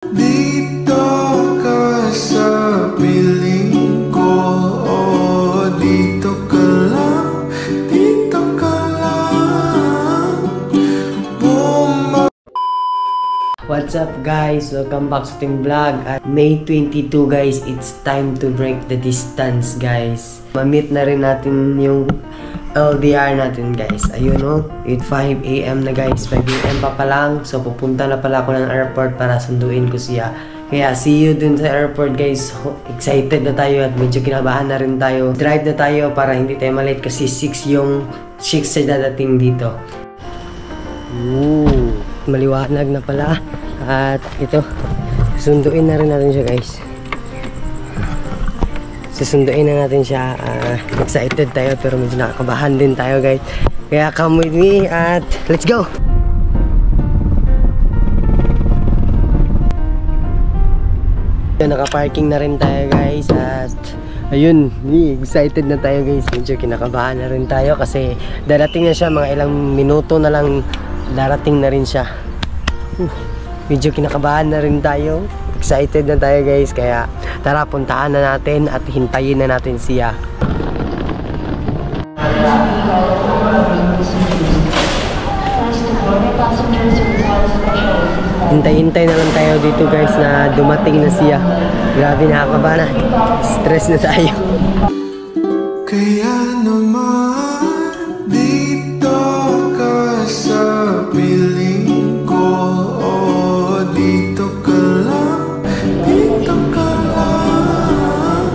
Dito ka sa piling ko, oh, dito ka lang, dito ka lang. What's up guys? Welcome back sa ating vlog. At May 22 guys, it's time to break the distance guys. Ma-meet na rin natin yung LDR natin guys. Ayun o, 5 AM na guys. 5 AM pa lang. So pupunta na pala ako ng airport para sunduin ko siya. Kaya see you dun sa airport guys. Excited na tayo at medyo kinabahan na rin tayo. Drive na tayo para hindi tayo malate kasi 6 yung 6 sa dadating dito. Ooh, maliwanag na pala. At ito, susunduin na rin natin siya guys. Susunduin na natin siya. Excited tayo pero medyo nakakabahan din tayo guys. Kaya come with me at let's go! Naka-parking na rin tayo guys. At ayun, excited na tayo guys. Medyo kinakabahan na rin tayo kasi darating na siya, mga ilang minuto na lang darating na rin siya. Medyo kinakabahan na rin tayo. Excited na tayo guys. Kaya tara, puntahan na natin at hintayin na natin siya. Hintay-hintay na lang tayo dito guys na dumating na siya. Grabe, nakakabahan na. Stress na tayo. Kaya naman dito ka sa piling ko, oh, dito ka lang, dito ka lang.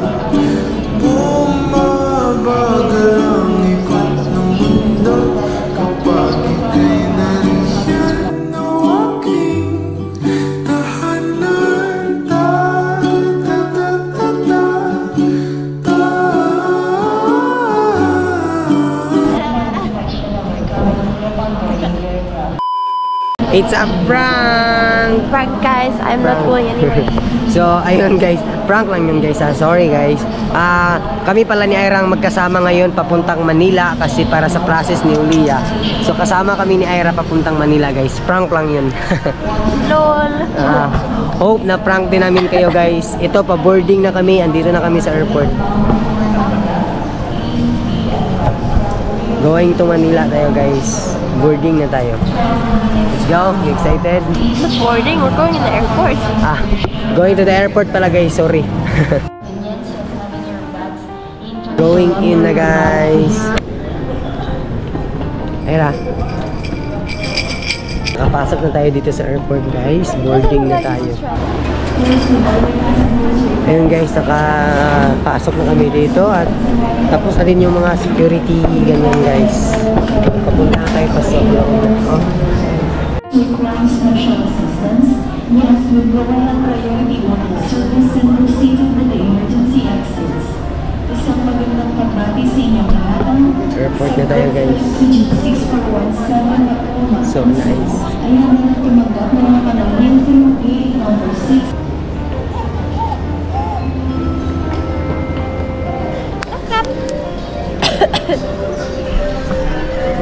Bumabagal ang ikot ng mundo kapag ika'y nariyan na aking tahanan. It's a prank! Prank guys, I'm not going anywhere. So ayun guys, prank lang yun guys ha. Sorry guys. Kami pala ni Ira ang magkasama ngayon papuntang Manila kasi para sa process ni Ulia. So kasama kami ni Ira papuntang Manila guys. Prank lang yun. LOL. Hope na prank din namin kayo guys. Ito, pa boarding na kami. Andito na kami sa airport. Going to Manila tayo guys. Boarding na tayo. Let's go. You excited? Not boarding, we're going in the airport. Going to the airport pala guys. Sorry. Going in na guys. Ayun. Nakapasok na tayo dito sa airport guys. Boarding na tayo. Ayun guys, nakapasok na kami dito at tapos na din yung mga security ganyan guys. Papunta na tayo pasok. Requires special assistance. Yes, we will have priority on the service and proceed with the emergency exits. Isang magandang pagbati sa inyong lahat. Airport na tayo guys. 6417 So nice. Ayan na tumanggap ng mga panahon through gate number 6.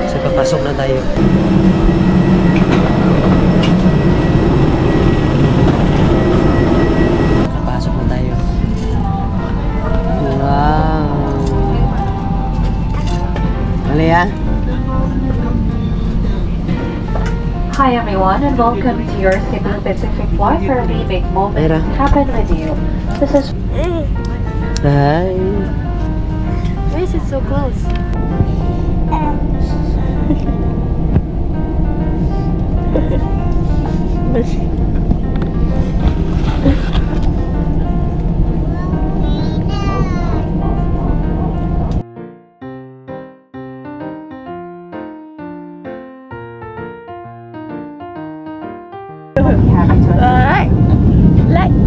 So papasok na tayo. Papasok na tayo. Wow. Malia? Hi everyone and welcome to your Cebu Pacific flight where we make moments happen with you. This is Hi. Why is it so close? Alright. Light.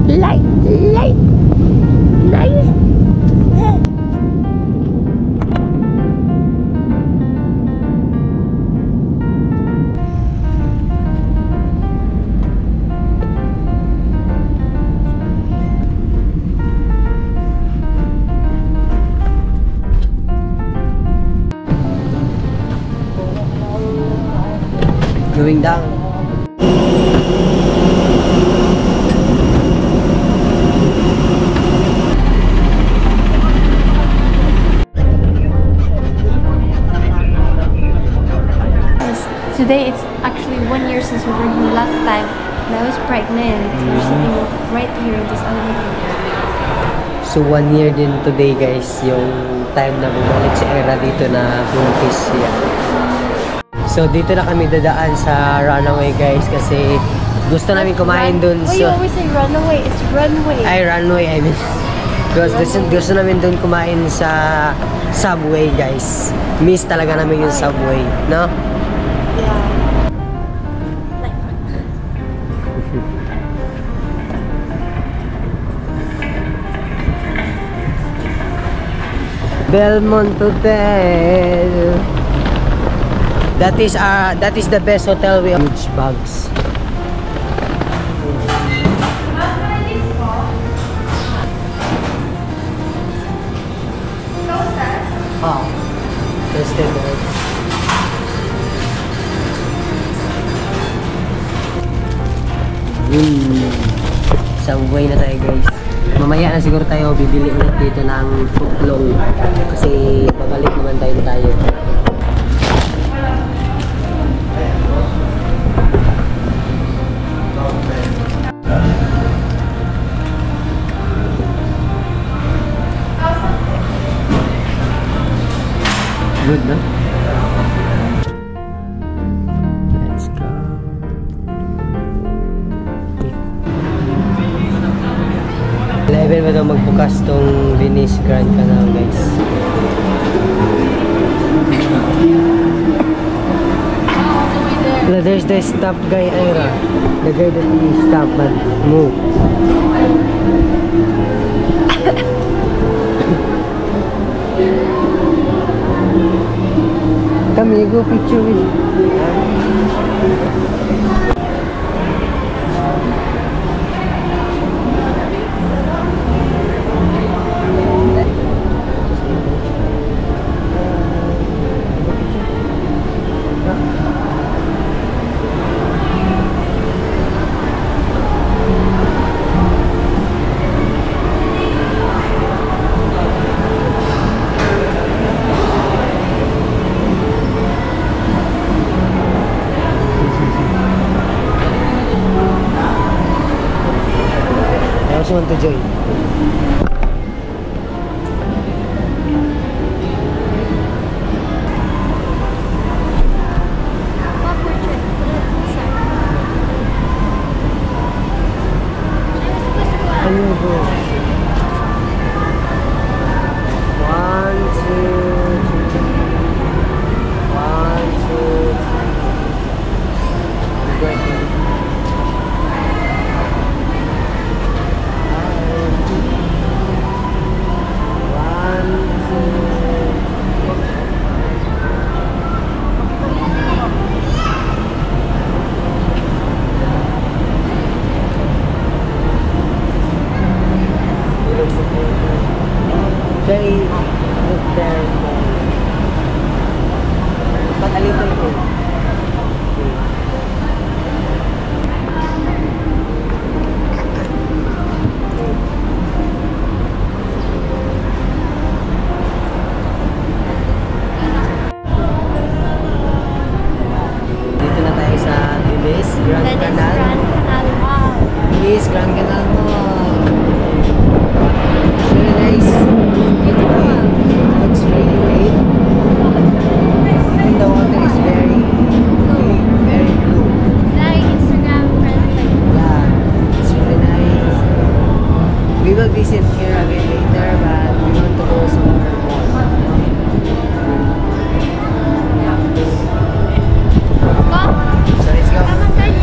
Going down. today it's actually 1 year since we were here last time. And I was pregnant. We're sitting right here in this elevator. So 1 year din today guys, yung time na bumalik si Era dito na buntis siya. So dito na kami dadaan sa Runaway guys kasi gusto namin kumain dun. Why you always say runaway? It's runway. Ay, Runway, I mean. Gusto namin dun kumain sa Subway guys. Miss talaga namin yung Subway, no? Yeah. Belmont Hotel. That is the best hotel we have. Huge bags. Oh, tested it. Subway na tayo guys. Mamaya na siguro tayo bibili ulit dito ng tuklong kasi babalik naman tayo. Good, no? Let's go. 11 ba daw magbukas tong Venice Grand Canal, guys? There's the stop guy, Ira. The guy that he stop and move. Come here, go picture with you. I also want to join. What portrait? Put it inside. Ano ba? 1, 2, 3. 1, 2, 3. Very look there, but a little bit. Dito na tayo sa Venice Grand Canal. Venice Grand Canal Mall. Very nice. Looks really great. Even the water is very blue. Like Instagram friendly. Yeah, it's really nice. We will visit here again later, but we want to go somewhere more. So let's go. Come on, guys.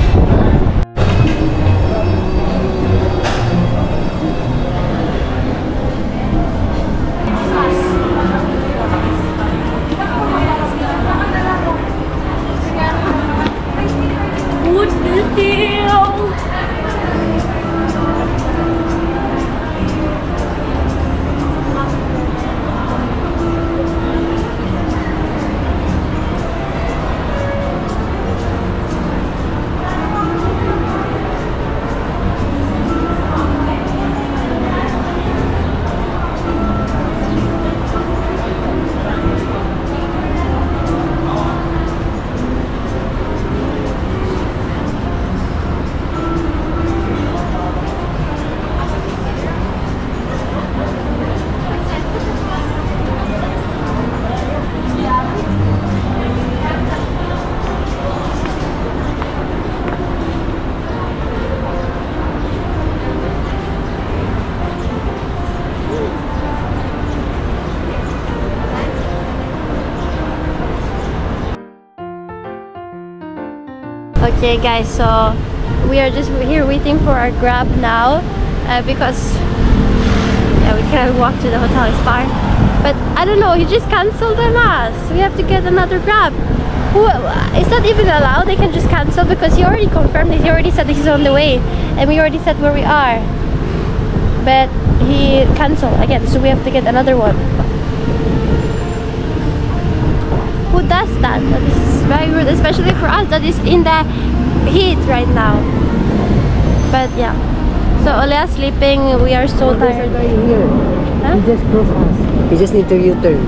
Okay guys, so we are just here waiting for our Grab now because yeah, we can't walk to the hotel, it's far. But I don't know, he just canceled on us. We have to get another Grab. It's not even allowed, they can just cancel because he already confirmed it. He already said that he's on the way and we already said where we are. But he canceled again, so we have to get another one. Who does that? That is very rude, especially for us that is in the heat right now. But yeah, so Olea's sleeping. We are so tired. Here. Huh? You just cross us. You just need to U-turn.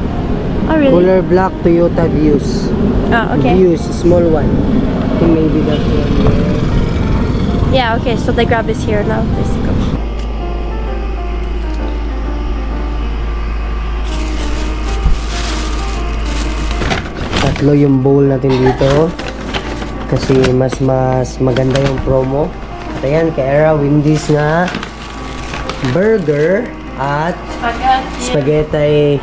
Oh really? Color black Toyota Vios. Oh okay. Vios, small one. I think maybe that one. Yeah, okay, so the Grab is here now. Let's go. Tatlo yung bowl natin dito. Kasi mas maganda yung promo. At ayan, kay Era, Wendy's nga burger at spaghetti.